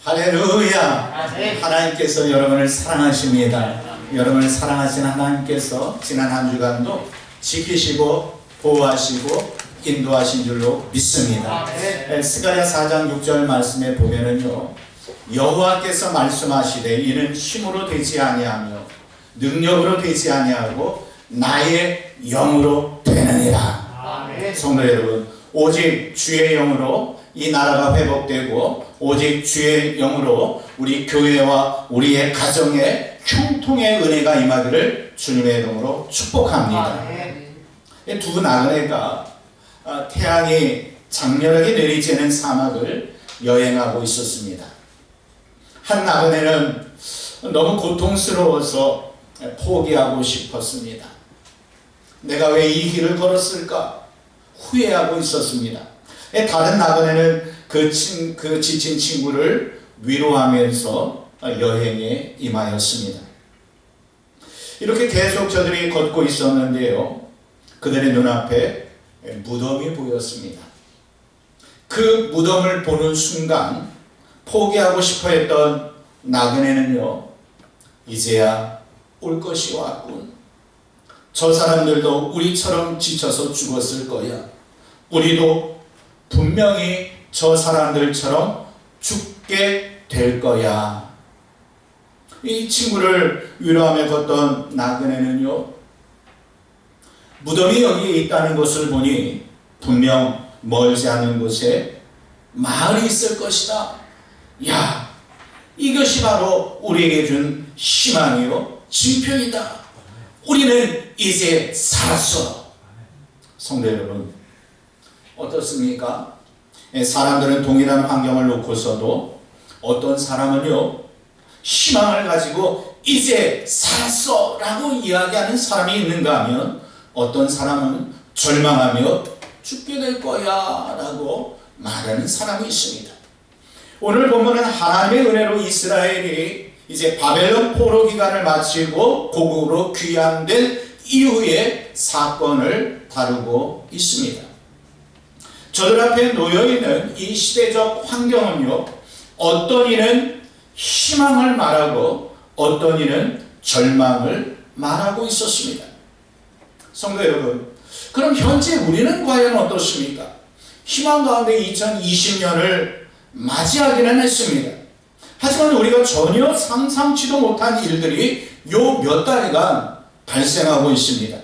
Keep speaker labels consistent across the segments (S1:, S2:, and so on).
S1: 할렐루야. 하나님께서 여러분을 사랑하십니다. 여러분을 사랑하신 하나님께서 지난 한 주간도 지키시고 보호하시고 인도하신 줄로 믿습니다. 스가랴 4장 6절 말씀에 보면은요, 여호와께서 말씀하시되 이는 힘으로 되지 아니하며 능력으로 되지 아니하고 나의 영으로 되느니라. 성도 여러분, 오직 주의 영으로 이 나라가 회복되고 오직 주의 영으로 우리 교회와 우리의 가정에 형통의 은혜가 임하기를 주님의 이름으로 축복합니다. 두 나그네가 태양이 장렬하게 내리쬐는 사막을 여행하고 있었습니다. 한 나그네는 너무 고통스러워서 포기하고 싶었습니다. 내가 왜 이 길을 걸었을까 후회하고 있었습니다. 다른 나그네는 그 지친 친구를 위로하면서 여행에 임하였습니다. 이렇게 계속 저들이 걷고 있었는데요, 그들의 눈앞에 무덤이 보였습니다. 그 무덤을 보는 순간 포기하고 싶어 했던 나그네는요, 이제야 올 것이 왔군. 저 사람들도 우리처럼 지쳐서 죽었을 거야. 우리도 분명히 저 사람들처럼 죽게 될 거야. 이 친구를 위로하며 걷던 나그네는요, 무덤이 여기에 있다는 것을 보니 분명 멀지 않은 곳에 마을이 있을 것이다. 야, 이것이 바로 우리에게 준 희망이요 진표이다. 우리는 이제 살았어. 성도 여러분, 어떻습니까? 사람들은 동일한 환경을 놓고서도 어떤 사람은요, 희망을 가지고 이제 살았어 라고 이야기하는 사람이 있는가 하면 어떤 사람은 절망하며 죽게 될 거야 라고 말하는 사람이 있습니다. 오늘 본문은 하나님의 은혜로 이스라엘이 이제 바벨론 포로 기간을 마치고 고국으로 귀환된 이후의 사건을 다루고 있습니다. 저들 앞에 놓여있는 이 시대적 환경은요, 어떤 이는 희망을 말하고 어떤 이는 절망을 말하고 있었습니다. 성도 여러분, 그럼 현재 우리는 과연 어떻습니까? 희망 가운데 2020년을 맞이하기는 했습니다. 하지만 우리가 전혀 상상치도 못한 일들이 요 몇 달간 발생하고 있습니다.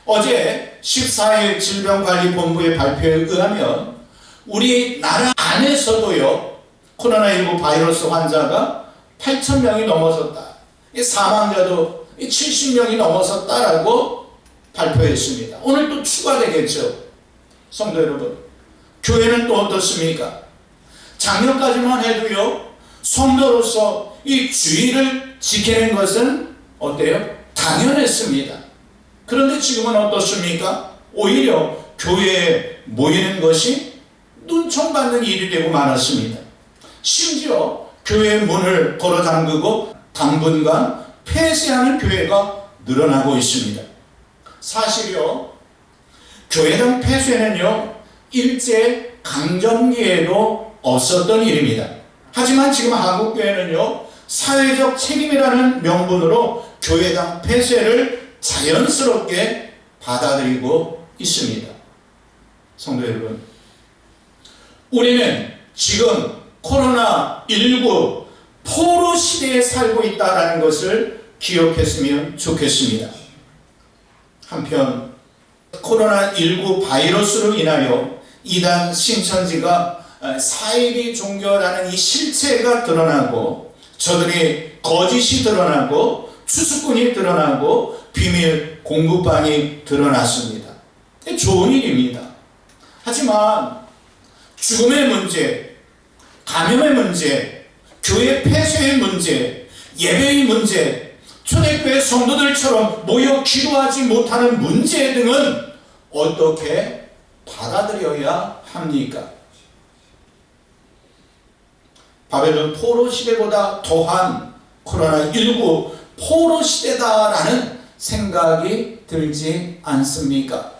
S1: 어제 14일 질병관리본부의 발표에 의하면 우리 나라 안에서도요, 코로나19 바이러스 환자가 8,000명이 넘어섰다. 사망자도 70명이 넘어섰다라고 발표했습니다. 오늘 또 추가되겠죠. 성도 여러분, 교회는 또 어떻습니까? 작년까지만 해도요, 성도로서 이 주의를 지키는 것은 어때요? 당연했습니다. 그런데 지금은 어떻습니까? 오히려 교회에 모이는 것이 눈총받는 일이 되고 말았습니다. 심지어 교회의 문을 걸어 잠그고 당분간 폐쇄하는 교회가 늘어나고 있습니다. 사실요, 교회당 폐쇄는요, 일제 강점기에도 없었던 일입니다. 하지만 지금 한국교회는요, 사회적 책임이라는 명분으로 교회당 폐쇄를 자연스럽게 받아들이고 있습니다. 성도 여러분, 우리는 지금 코로나19 포로 시대에 살고 있다는 것을 기억했으면 좋겠습니다. 한편 코로나19 바이러스로 인하여 이단 신천지가 사이비 종교라는 이 실체가 드러나고 저들의 거짓이 드러나고 추수꾼이 드러나고 비밀 공급방이 드러났습니다. 좋은 일입니다. 하지만 죽음의 문제, 감염의 문제, 교회 폐쇄의 문제, 예배의 문제, 초대교회 성도들처럼 모여 기도하지 못하는 문제 등은 어떻게 받아들여야 합니까? 바벨론 포로 시대보다 더한 코로나19 포로 시대다라는 생각이 들지 않습니까?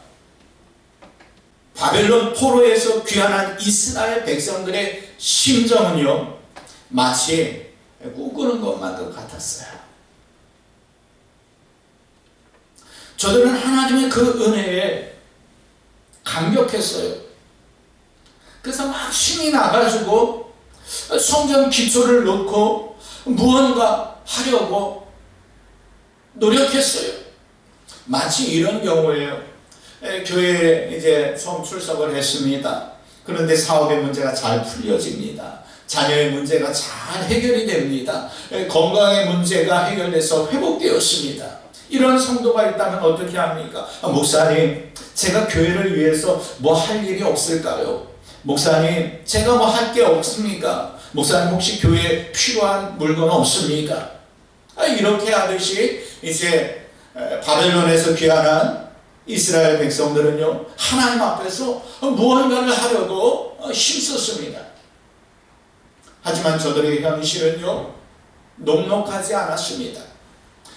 S1: 바벨론 포로에서 귀환한 이스라엘 백성들의 심정은요, 마치 꿈꾸는 것만도 같았어요. 저들은 하나님의 그 은혜에 감격했어요. 그래서 막 신이 나가지고 성전 기초를 놓고 무언가 하려고 노력했어요. 마치 이런 경우에요. 교회에 이제 처음 출석을 했습니다. 그런데 사업의 문제가 잘 풀려집니다. 자녀의 문제가 잘 해결이 됩니다. 건강의 문제가 해결돼서 회복되었습니다. 이런 성도가 있다면 어떻게 합니까? 목사님, 제가 교회를 위해서 뭐 할 일이 없을까요? 목사님, 제가 뭐 할 게 없습니까? 목사님, 혹시 교회에 필요한 물건 없습니까? 이렇게 하듯이 이제 바벨론에서 귀환한 이스라엘 백성들은요, 하나님 앞에서 무언가를 하려고 힘썼습니다. 하지만 저들의 현실은요, 녹록하지 않았습니다.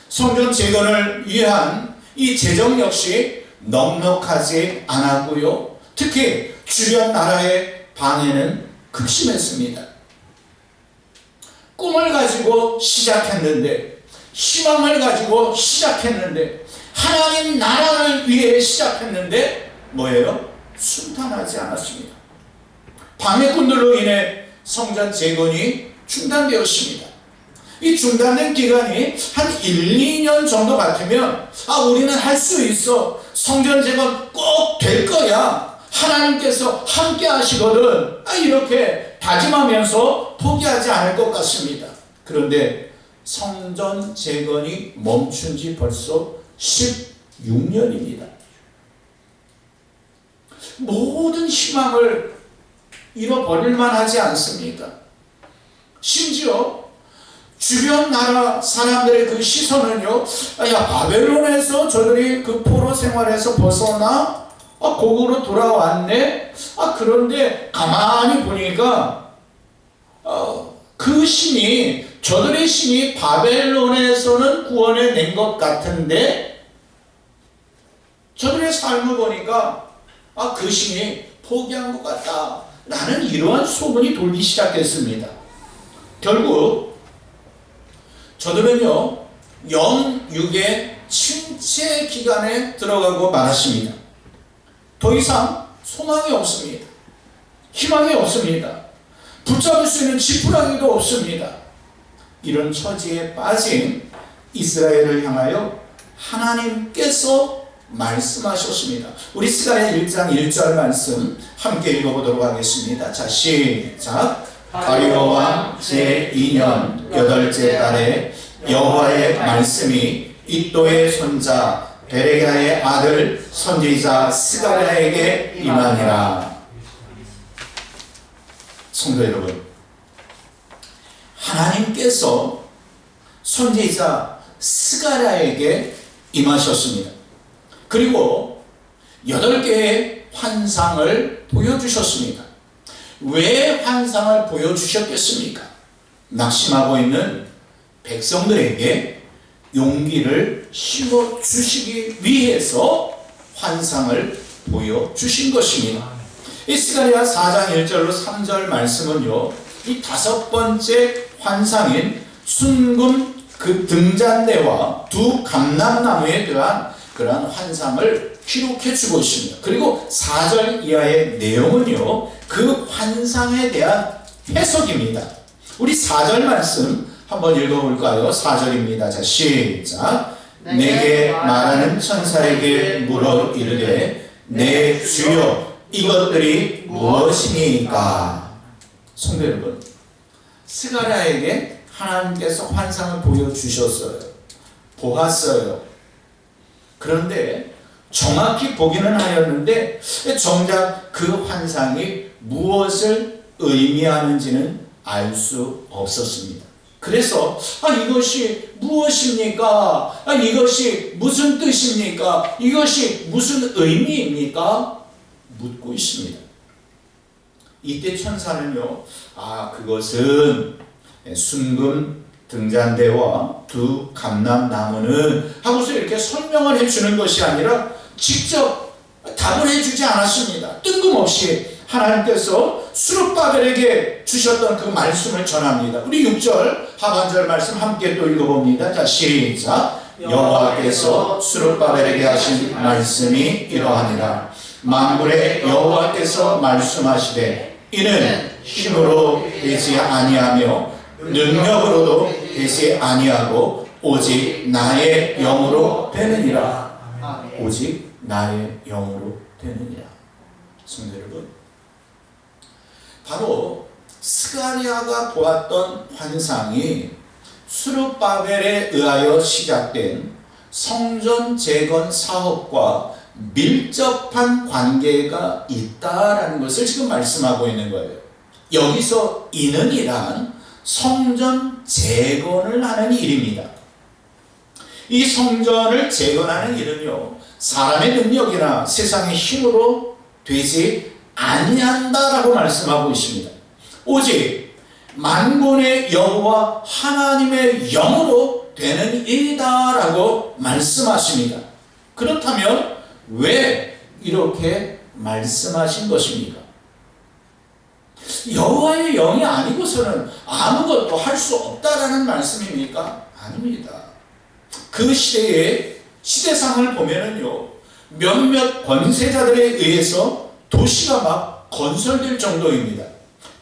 S1: 성전 재건을 위한 이 재정 역시 넉넉하지 않았고요. 특히 주변 나라의 방해는 극심했습니다. 꿈을 가지고 시작했는데, 희망을 가지고 시작했는데, 하나님 나라를 위해 시작했는데 뭐예요? 순탄하지 않았습니다. 방해꾼들로 인해 성전 재건이 중단되었습니다. 이 중단된 기간이 한 1, 2년 정도 같으면 우리는 할 수 있어. 성전 재건 꼭 될 거야. 하나님께서 함께 하시거든. 이렇게 다짐하면서 포기하지 않을 것 같습니다. 그런데 성전 재건이 멈춘 지 벌써 16년입니다. 모든 희망을 잃어버릴 만하지 않습니까? 심지어 주변 나라 사람들의 그 시선은요, 바벨론에서 저들이 그 포로 생활에서 벗어나 고국으로 돌아왔네. 그런데 가만히 보니까 그 신이, 저들의 신이 바벨론에서는 구원해 낸 것 같은데 저들의 삶을 보니까 그 신이 포기한 것 같다 라는 이러한 소문이 돌기 시작했습니다. 결국 저들은요, 영육의 침체 기간에 들어가고 말았습니다. 더 이상 소망이 없습니다. 희망이 없습니다. 붙잡을 수 있는 지푸라기도 없습니다. 이런 처지에 빠진 이스라엘을 향하여 하나님께서 말씀하셨습니다. 우리 스가랴 1장 1절 말씀 함께 읽어보도록 하겠습니다. 자, 시작. 다리오 왕 제2년 8째 달에 여호와의 말씀이 iddo의 손자 베레가의 아들 선지자 스가랴에게 임하니라. 성도 여러분, 하나님께서 선지자 스가랴에게 임하셨습니다. 그리고 8개의 환상을 보여주셨습니다. 왜 환상을 보여주셨겠습니까? 낙심하고 있는 백성들에게 용기를 심어주시기 위해서 환상을 보여주신 것입니다. 이 스가랴 4장 1절로 3절 말씀은요, 이 5번째 환상인 순금 그 등잔대와 두 감람나무에 대한 그러한 환상을 기록해 주고 있습니다. 그리고 4절 이하의 내용은요, 그 환상에 대한 해석입니다. 우리 4절 말씀 한번 읽어볼까요? 4절입니다. 자, 시작. 내게 말하는 천사에게 물어 이르되 내 주여 이것들이 무엇이니까? 성도 여러분, 스가랴에게 하나님께서 환상을 보여주셨어요. 보았어요. 그런데 정확히 보기는 하였는데 정작 그 환상이 무엇을 의미하는지는 알 수 없었습니다. 그래서 이것이 무엇입니까? 이것이 무슨 뜻입니까? 이것이 무슨 의미입니까? 묻고 있습니다. 이때 천사는요, 그것은 순금 등잔대와 두 감람나무는 하고서 이렇게 설명을 해주는 것이 아니라 직접 답을 해주지 않았습니다. 뜬금없이 하나님께서 스룹바벨에게 주셨던 그 말씀을 전합니다. 우리 6절 하반절 말씀 함께 또 읽어봅니다. 자, 시작. 여호와께서 스룹바벨에게 하신 말씀이 이러하니라. 만군의 여호와께서 말씀하시되 이는 힘으로 되지 아니하며 능력으로도 되지 아니하고 오직 나의 영으로 되느니라. 오직 나의 영으로 되느니라. 성도 여러분, 바로 스가랴가 보았던 환상이 스룹바벨에 의하여 시작된 성전 재건 사업과 밀접한 관계가 있다라는 것을 지금 말씀하고 있는 거예요. 여기서 이는이란 성전 재건을 하는 일입니다. 이 성전을 재건하는 일은요, 사람의 능력이나 세상의 힘으로 되지 아니한다라고 말씀하고 있습니다. 오직 만군의 여호와 하나님의 영으로 되는 일이다라고 말씀하십니다. 그렇다면 왜 이렇게 말씀하신 것입니까? 여호와의 영이 아니고서는 아무것도 할 수 없다라는 말씀입니까? 아닙니다. 그 시대의 시대상을 보면은요, 몇몇 권세자들에 의해서 도시가 막 건설될 정도입니다.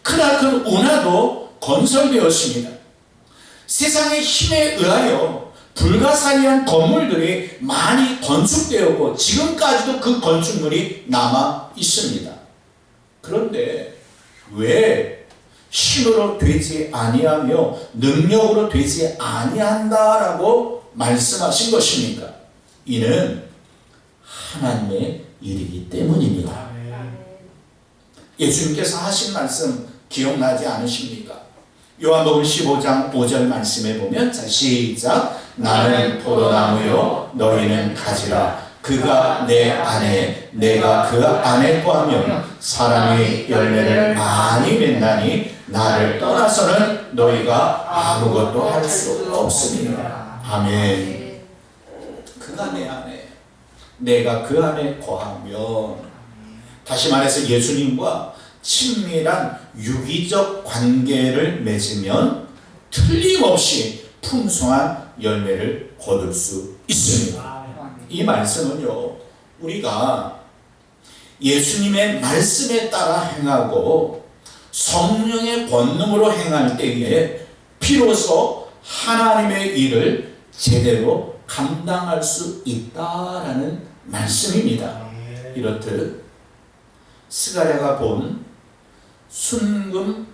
S1: 크나큰 운하도 건설되었습니다. 세상의 힘에 의하여 불가사의한 건물들이 많이 건축되었고 지금까지도 그 건축물이 남아 있습니다. 그런데 왜 힘으로 되지 아니하며 능력으로 되지 아니한다라고 말씀하신 것입니까? 이는 하나님의 일이기 때문입니다. 예수님께서 하신 말씀 기억나지 않으십니까? 요한복음 15장 5절 말씀에 보면, 자, 시작. 나는 포도나무요 너희는 가지라. 그가 내 안에 내가 그 안에 거하면 사람이 열매를 많이 맺나니 나를 떠나서는 너희가 아무것도 할 수 없으니라. 아멘. 그가 내 안에 내가 그 안에 거하면, 다시 말해서 예수님과 친밀한 유기적 관계를 맺으면 틀림없이 풍성한 열매를 거둘 수 있습니다. 이 말씀은요, 우리가 예수님의 말씀에 따라 행하고 성령의 권능으로 행할 때에 비로소 하나님의 일을 제대로 감당할 수 있다라는 말씀입니다. 이렇듯 스가랴가 본 순금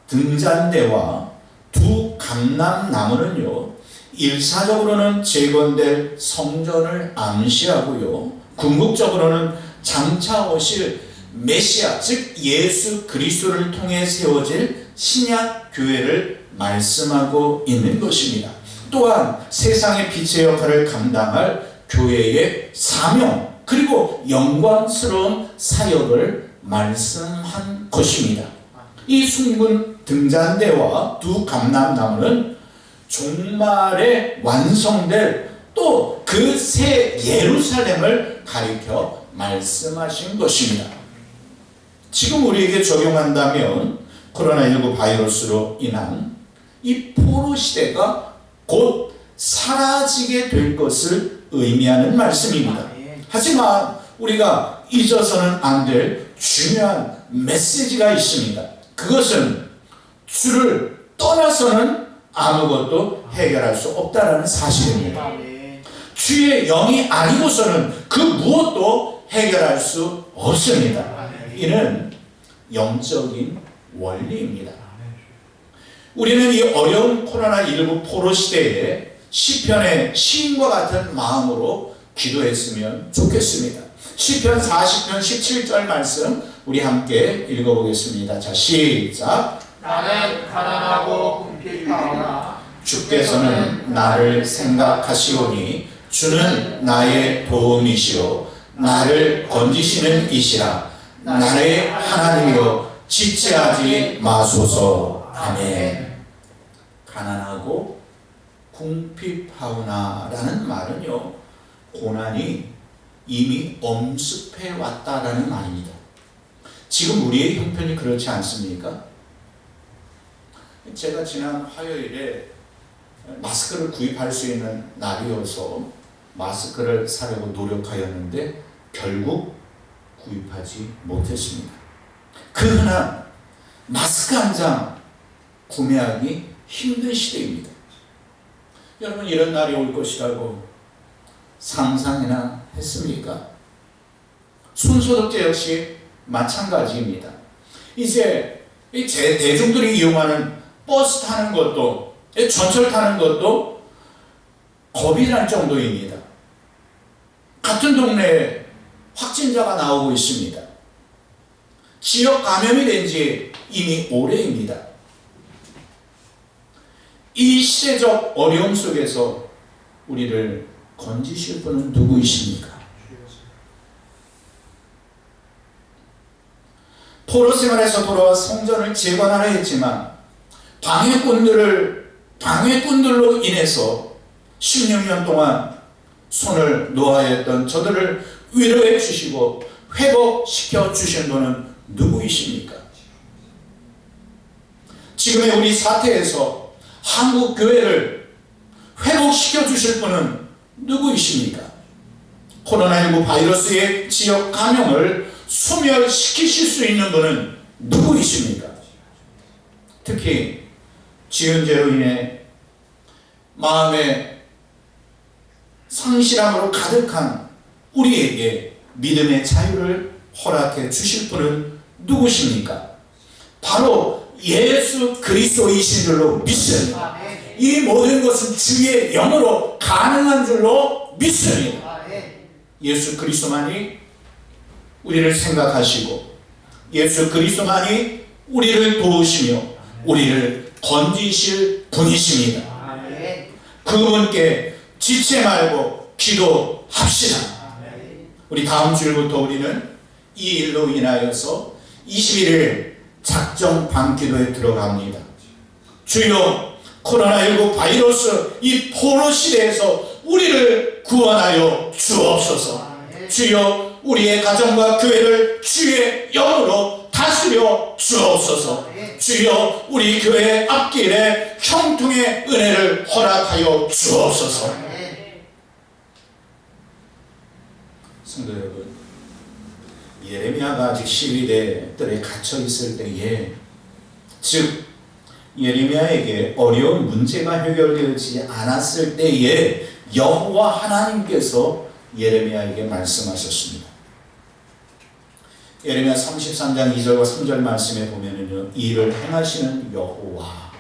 S1: 등잔대와 두 감람나무는요, 일사적으로는 재건될 성전을 암시하고요, 궁극적으로는 장차 오실 메시아, 즉 예수 그리스도를 통해 세워질 신약 교회를 말씀하고 있는 것입니다. 또한 세상의 빛의 역할을 감당할 교회의 사명, 그리고 영광스러운 사역을 말씀한 것입니다. 이 순금 등잔대와 두 감람나무는 종말에 완성될 또 그 새 예루살렘을 가리켜 말씀하신 것입니다. 지금 우리에게 적용한다면 코로나19 바이러스로 인한 이 포로 시대가 곧 사라지게 될 것을 의미하는 말씀입니다. 하지만 우리가 잊어서는 안 될 중요한 메시지가 있습니다. 그것은 주를 떠나서는 아무것도 해결할 수 없다는 사실입니다. 주의 영이 아니고서는 그 무엇도 해결할 수 없습니다. 이는 영적인 원리입니다. 우리는 이 어려운 코로나19 포로 시대에 시편의 시인과 같은 마음으로 기도했으면 좋겠습니다. 시편 40편 17절 말씀 우리 함께 읽어보겠습니다. 자, 시작.
S2: 나는 가난하고 궁핍하오나
S1: 주께서는 나를 생각하시오니 주는 나의 도움이시오 나를 건지시는 이시라. 나의 하나님이여 지체하지 마소서. 아멘. 가난하고 궁핍하오나 라는 말은요, 고난이 이미 엄습해 왔다라는 말입니다. 지금 우리의 형편이 그렇지 않습니까? 제가 지난 화요일에 마스크를 구입할 수 있는 날이어서 마스크를 사려고 노력하였는데 결국 구입하지 못했습니다. 그 흔한 마스크 한 장 구매하기 힘든 시대입니다. 여러분, 이런 날이 올 것이라고 상상이나 했습니까? 손소독제 역시 마찬가지입니다. 이제 대중들이 이용하는 버스 타는 것도, 전철 타는 것도 겁이 날 정도입니다. 같은 동네에 확진자가 나오고 있습니다. 지역 감염이 된 지 이미 오래입니다. 이 시대적 어려움 속에서 우리를 건지실 분은 누구이십니까? 포로 생활에서 돌아와 성전을 재건하려 했지만 방해꾼들로 인해서 16년 동안 손을 놓아야 했던 저들을 위로해 주시고 회복시켜 주신 분은 누구이십니까? 지금의 우리 사태에서 한국 교회를 회복시켜 주실 분은 누구이십니까? 코로나19 바이러스의 지역 감염을 소멸시키실 수 있는 분은 누구이십니까? 특히 지은죄로 인해 마음의 상실함으로 가득한 우리에게 믿음의 자유를 허락해 주실 분은 누구십니까? 바로 예수 그리스도이신 줄로 믿습니다. 이 모든 것은 주의 영으로 가능한 줄로 믿습니다. 예수 그리스도만이 우리를 생각하시고 예수 그리스도만이 우리를 도우시며 우리를 건지실 분이십니다. 그분께 지체 말고 기도합시다. 우리 다음 주일부터 우리는 이 일로 인하여서 21일 작정 밤기도에 들어갑니다. 주여, 코로나19 바이러스 이 포로 시대에서 우리를 구원하여 주옵소서. 주여, 우리의 가정과 교회를 주의 영으로 다스려 주옵소서. 주여, 우리 교회 앞길에 형통의 은혜를 허락하여 주옵소서. 성도 여러분, 예레미야가 아직 시위대 뜰에 갇혀 있을 때에, 즉 예레미야에게 어려운 문제가 해결되지 않았을 때에 여호와 하나님께서 예레미야에게 말씀하셨습니다. 예레미야 33장 2절과 3절 말씀에 보면은요, 이를 행하시는 여호와,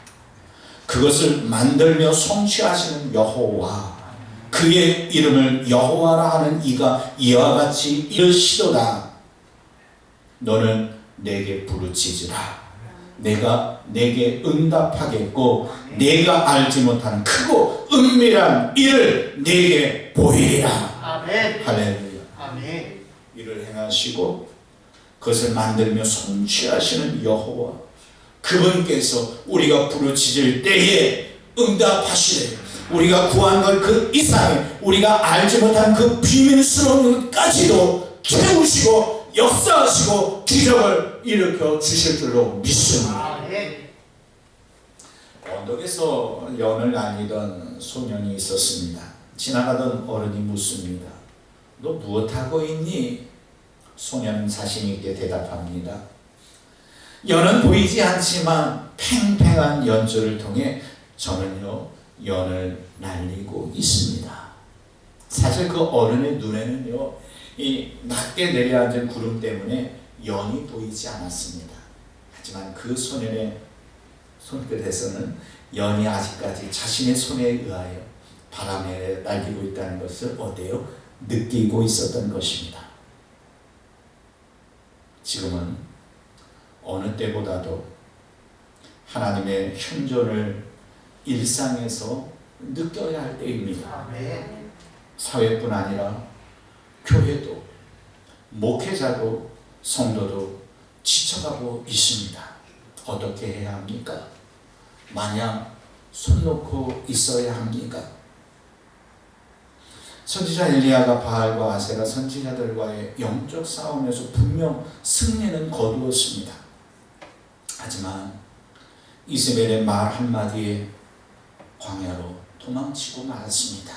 S1: 그것을 만들며 성취하시는 여호와, 그의 이름을 여호와라 하는 이가 이와 같이 이르시도다. 너는 내게 부르짖으라. 내가 내게 응답하겠고 내가 알지 못하는 크고 은밀한 일을 내게 보이리라.
S2: 아멘.
S1: 할렐루야.
S2: 아멘.
S1: 이를 행하시고 그것을 만들며 성취하시는 여호와, 그분께서 우리가 부르짖을 때에 응답하시되 우리가 구한 것 그 이상의 우리가 알지 못한 그 비밀스러운 것까지도 채우시고 역사하시고 기적을 일으켜 주실 줄로 믿습니다.
S2: 아멘.
S1: 언덕에서 연을 날리던 소년이 있었습니다. 지나가던 어른이 묻습니다. 너 무엇하고 있니? 소년은 자신 있게 대답합니다. 연은 보이지 않지만 팽팽한 연줄을 통해 저는요 연을 날리고 있습니다. 사실 그 어른의 눈에는요 이 낮게 내려앉은 구름 때문에 연이 보이지 않았습니다. 하지만 그 소년의 손끝에서는 연이 아직까지 자신의 손에 의하여 바람에 날리고 있다는 것을 어때요? 느끼고 있었던 것입니다. 지금은 어느 때보다도 하나님의 현존을 일상에서 느껴야 할 때입니다.
S2: 아멘.
S1: 사회뿐 아니라 교회도, 목회자도, 성도도 지쳐가고 있습니다. 어떻게 해야 합니까? 마냥 손 놓고 있어야 합니까? 선지자 엘리야가 바알과 아세라 선지자들과의 영적 싸움에서 분명 승리는 거두었습니다. 하지만 이세벨의 말 한마디에 광야로 도망치고 말았습니다.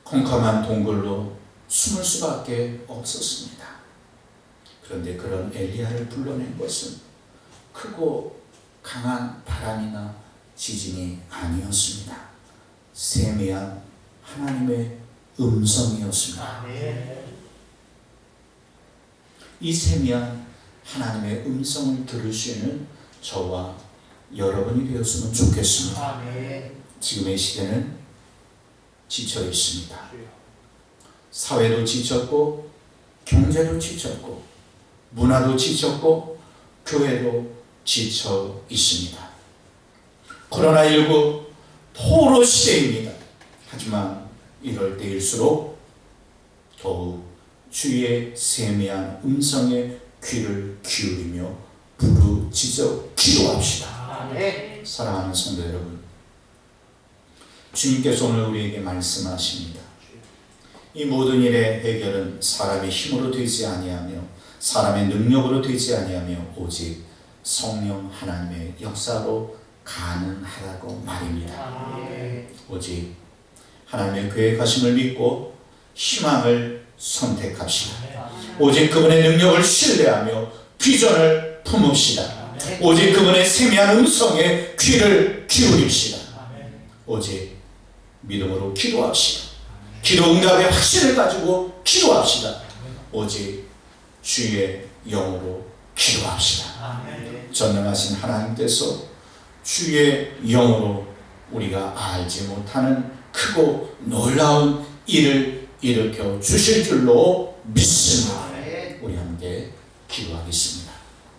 S1: 컴컴한 동굴로 숨을 수밖에 없었습니다. 그런데 그런 엘리야를 불러낸 것은 크고 강한 바람이나 지진이 아니었습니다. 세미한 하나님의 음성이었습니다. 이 세미한 하나님의 음성을 들을 수 있는 저와 여러분이 되었으면 좋겠습니다. 지금의 시대는 지쳐 있습니다. 사회도 지쳤고, 경제도 지쳤고, 문화도 지쳤고, 교회도 지쳐 있습니다. 코로나19 포로 시대입니다. 하지만 이럴 때일수록 더욱 주의 세미한 음성에 귀를 기울이며 부르짖어 기도합시다. 사랑하는 성도 여러분, 주님께서 오늘 우리에게 말씀하십니다. 이 모든 일의 해결은 사람의 힘으로 되지 아니하며 사람의 능력으로 되지 아니하며 오직 성령 하나님의 역사로 가능하다고 말입니다. 오직 하나님의 계획하심을 믿고 희망을 선택합시다. 오직 그분의 능력을 신뢰하며 비전을 품읍시다. 오직 그분의 세미한 음성에 귀를 기울입시다. 오직 믿음으로 기도합시다. 기도 응답의 확신을 가지고 기도합시다. 오직 주의 영으로 기도합시다. 전능하신 하나님께서 주의 영으로 우리가 알지 못하는 크고 놀라운 일을 일으켜 주실 줄로 믿습니다. 우리 함께 기도하겠습니다.